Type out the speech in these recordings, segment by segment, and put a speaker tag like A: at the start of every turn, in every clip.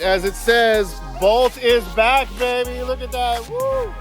A: As it says, Bolt is back, baby. Look at that. Woo!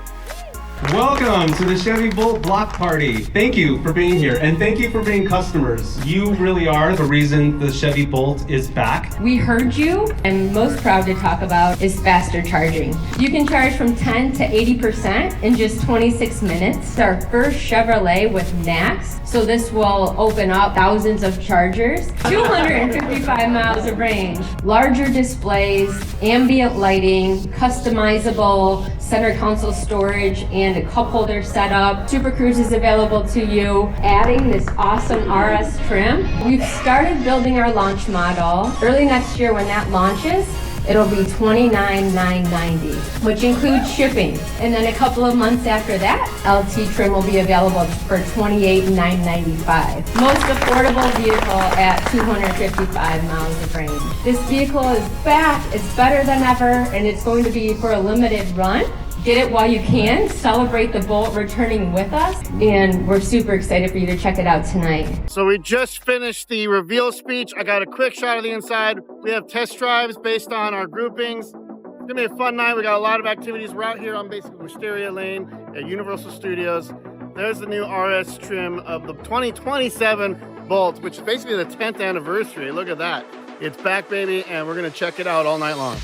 B: Welcome to the Chevy Bolt block party. Thank you for being here, and thank you for being customers. You really are the reason the Chevy Bolt is back.
C: We heard you, and most proud to talk about is faster charging. You can charge from 10 to 80% in just 26 minutes. It's our first Chevrolet with NACS, so this will open up thousands of chargers, 255 miles of range, larger displays, ambient lighting, customizable center console storage, and a cup holder setup. Super Cruise is available to you. Adding this awesome RS trim. We've started building our launch model. Early next year when that launches, it'll be $29,990, which includes shipping. And then a couple of months after that, LT trim will be available for $28,995. Most affordable vehicle at 255 miles of range. This vehicle is back, it's better than ever, and it's going to be for a limited run. Get it while you can. Celebrate the Bolt returning with us, and we're super excited for you to check it out tonight.
A: So we just finished the reveal speech. I got a quick shot of the inside. We have test drives based on our groupings. It's gonna be a fun night. We got a lot of activities. We're out here on basically Wisteria Lane at Universal Studios. There's the new RS trim of the 2027 Bolt, which is basically the 10th anniversary. Look at that. It's back, baby, and we're gonna check it out all night long.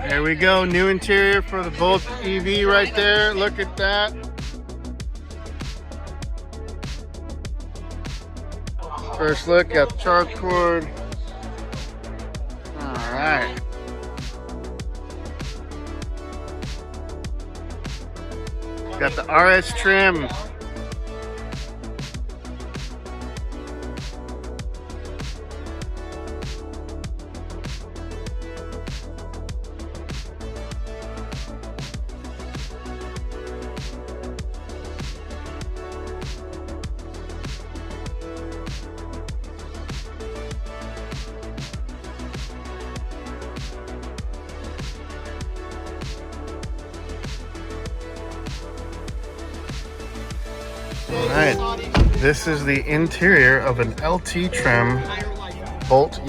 A: There we go, new interior for the Bolt EV right there. Look at that. First look, got the charge cord. All right. Got the RS trim. Alright, this is the interior of an LT trim Bolt.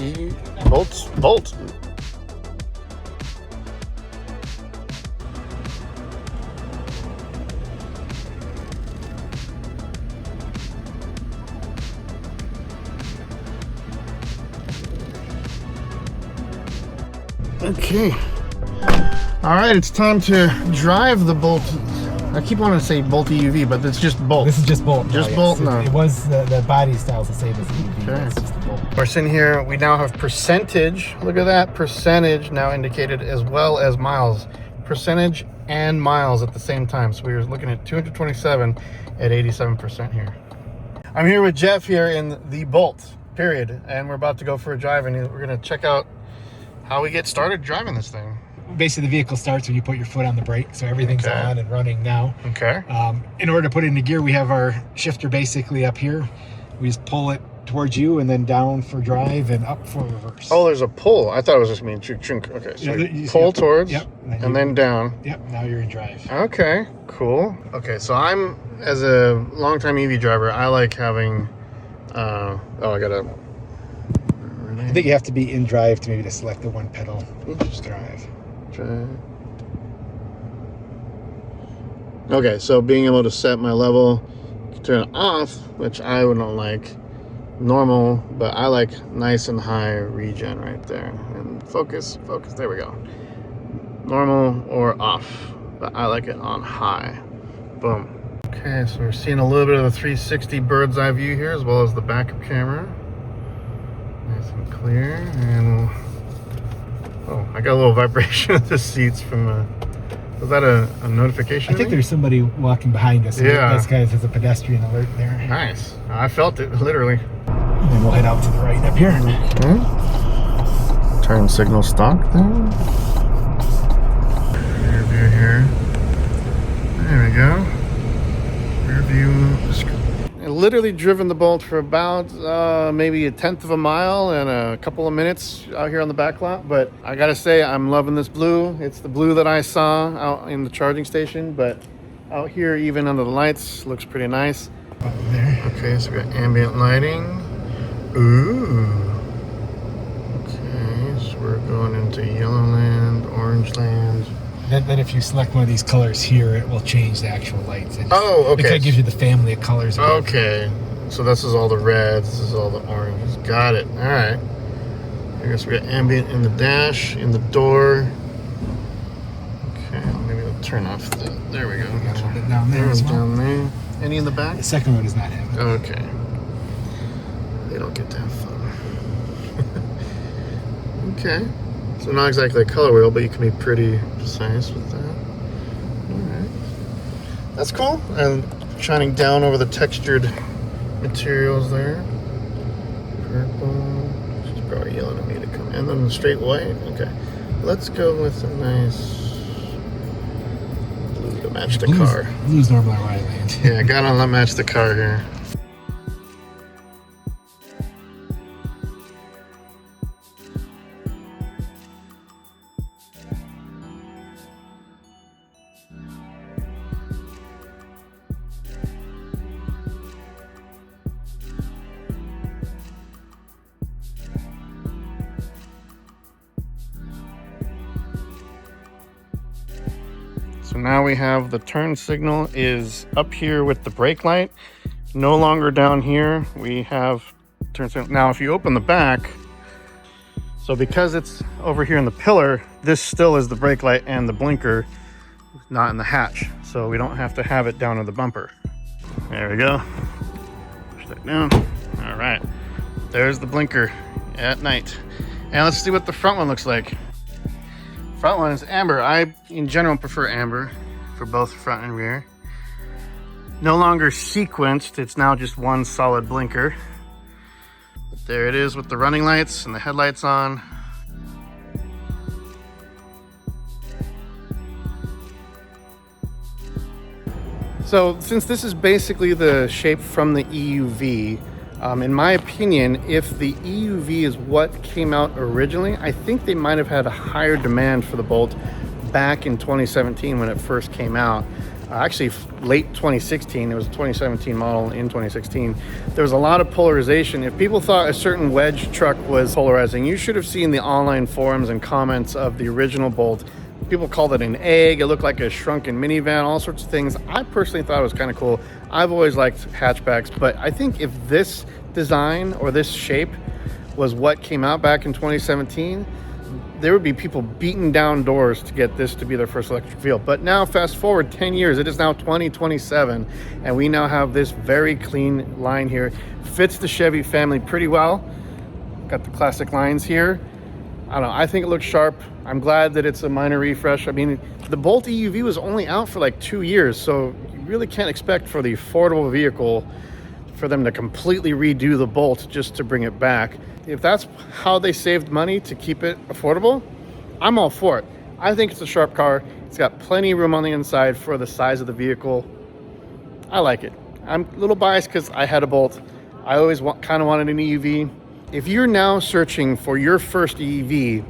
A: Okay. Alright, it's time to drive the Bolt. I keep wanting to say Bolt EV, but it's just Bolt.
D: This is just Bolt.
A: Just Bolt now.
D: It was the body style's the same as the EV.
A: Okay.
D: It's just the Bolt.
A: We're sitting here. We now have percentage. Look at that. Percentage now indicated as well as miles. Percentage and miles at the same time. So we were looking at 227 at 87% here. I'm here with Jeff here in the Bolt, period. And we're about to go for a drive, and we're going to check out how we get started driving this thing.
D: Basically, the vehicle starts when you put your foot on the brake, so everything's on and running now.
A: Okay.
D: In order to put it into gear, we have our shifter basically up here. We just pull it towards you and then down for drive and up for reverse.
A: Oh, there's a pull. I thought it was just mean chunk. Okay, so you pull towards, and then down.
D: Yep, now you're in drive.
A: Okay, cool. Okay, so I'm, as a longtime EV driver, I like having, I gotta.
D: I think you have to be in drive to maybe to select the one pedal. Just drive.
A: Okay, so being able to set my level, turn it off, which I wouldn't like, normal, but I like nice and high regen right there. And focus, there we go. Normal or off, but I like it on high. Boom. Okay, so we're seeing a little bit of the 360 bird's eye view here, as well as the backup camera. Nice and clear, and we'll, oh, I got a little vibration of the seats from was that a notification?
D: I think there's somebody walking behind us.
A: Yeah.
D: This guy has a pedestrian alert there.
A: Nice. I felt it, literally.
D: And then we'll head out to the right up here.
A: Okay. Turn signal stock then. Rear view here. There we go. Rear view. I literally driven the Bolt for about maybe 1/10 of a mile and a couple of minutes out here on the back lot, but I gotta say I'm loving this blue. It's the blue that I saw out in the charging station, but out here even under the lights looks pretty nice.
D: button there.
A: Okay, so we got ambient lighting. Ooh. Okay, so we're going into yellow land, orange land.
D: Then if you select one of these colors here, it will change the actual lights.
A: Oh, okay.
D: It kind of gives you the family of colors.
A: Okay, so this is all the reds, this is all the oranges. Got it. All right. I guess we got ambient in the dash, in the door. Okay, maybe we'll turn off the. There we go.
D: We got a little bit down there as well.
A: Down there. Any in the back?
D: The second one does not have it.
A: Okay. They don't get to have fun. Okay. So not exactly a color wheel, but you can be pretty precise with that. Alright. That's cool. And shining down over the textured materials there. Purple. She's probably yelling at me to come. And then the straight white. Okay. Let's go with a nice blue to match the car.
D: Blue's normally where I land.
A: Yeah, gotta match the car here. So now we have the turn signal is up here with the brake light, no longer down here. We have turn signal. Now if you open the back, so because it's over here in the pillar, this still is the brake light and the blinker, not in the hatch. So we don't have to have it down in the bumper. There we go. Push that down. All right, there's the blinker at night. And let's see what the front one looks like. Front one is amber. I, in general, prefer amber for both front and rear. No longer sequenced. It's now just one solid blinker. But there it is with the running lights and the headlights on. So since this is basically the shape from the EUV, in my opinion, if the EUV is what came out originally, I think they might have had a higher demand for the Bolt back in 2017 when it first came out. Actually, late 2016, it was a 2017 model in 2016. There was a lot of polarization. If people thought a certain wedge truck was polarizing, you should have seen the online forums and comments of the original Bolt. People called it an egg. It looked like a shrunken minivan, all sorts of things. I personally thought it was kind of cool. I've always liked hatchbacks, but I think if this design or this shape was what came out back in 2017, there would be people beating down doors to get this to be their first electric vehicle. But now fast forward 10 years, it is now 2027, and we now have this very clean line here. Fits the Chevy family pretty well. Got the classic lines here. I don't know, I think it looks sharp. I'm glad that it's a minor refresh. I mean, the Bolt EUV was only out for like 2 years, so you really can't expect for the affordable vehicle for them to completely redo the Bolt just to bring it back. If that's how they saved money to keep it affordable, I'm all for it. I think it's a sharp car. It's got plenty of room on the inside for the size of the vehicle. I like it. I'm a little biased because I had a Bolt. I always kind of wanted an EUV. If you're now searching for your first EV,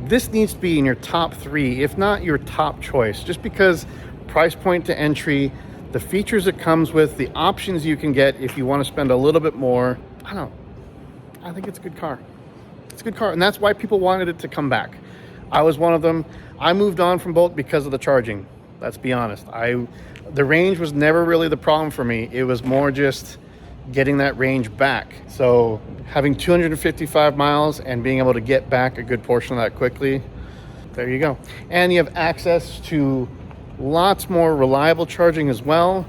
A: this needs to be in your top 3, if not your top choice, just because price point to entry, the features it comes with, the options you can get if you want to spend a little bit more. I think it's a good car. It's a good car, and that's why people wanted it to come back. I was one of them. I moved on from Bolt because of the charging. Let's be honest. The range was never really the problem for me. It was more just getting that range back. So having 255 miles and being able to get back a good portion of that quickly, there you go. And you have access to lots more reliable charging as well.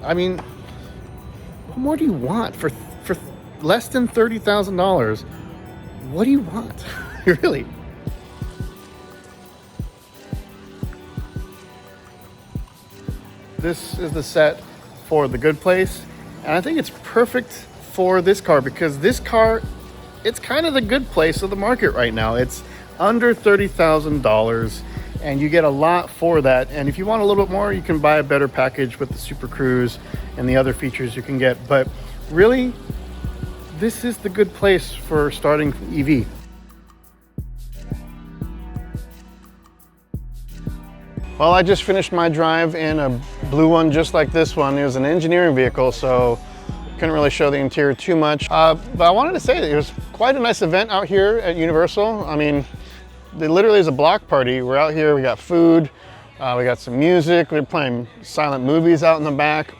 A: I mean, what more do you want for less than $30,000? What do you want? Really? This is the set for the good place, and I think it's perfect for this car because this car, it's kind of the good place of the market right now. It's under $30,000 and you get a lot for that. And if you want a little bit more, you can buy a better package with the Super Cruise and the other features you can get. But really, this is the good place for starting EV. Well, I just finished my drive in a blue one just like this one. It was an engineering vehicle, so couldn't really show the interior too much. But I wanted to say that it was quite a nice event out here at Universal. I mean, it literally is a block party. We're out here, we got food, we got some music, we're playing silent movies out in the back.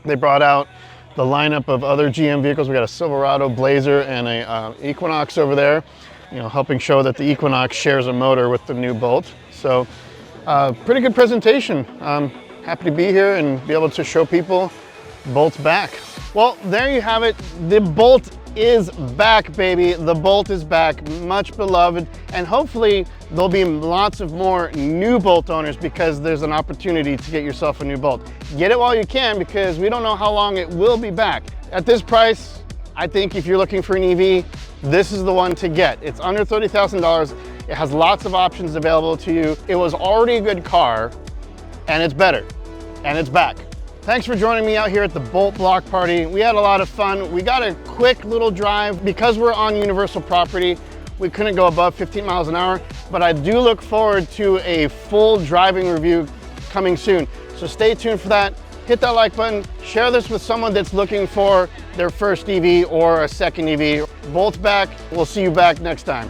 A: They brought out the lineup of other GM vehicles. We got a Silverado, Blazer, and a Equinox over there, you know, helping show that the Equinox shares a motor with the new Bolt. So pretty good presentation. I'm happy to be here and be able to show people Bolt's back. Well, there you have it. The Bolt is back, baby. The Bolt is back, much beloved, and hopefully there'll be lots of more new Bolt owners because there's an opportunity to get yourself a new Bolt. Get it while you can because we don't know how long it will be back. At this price, I think if you're looking for an EV, this is the one to get. It's under $30,000. It has lots of options available to you. It was already a good car, and it's better, and it's back. Thanks for joining me out here at the Bolt Block Party. We had a lot of fun. We got a quick little drive. Because we're on Universal property, we couldn't go above 15 miles an hour, but I do look forward to a full driving review coming soon. So stay tuned for that. Hit that like button, share this with someone that's looking for their first EV or a second EV. Bolt's back. We'll see you back next time.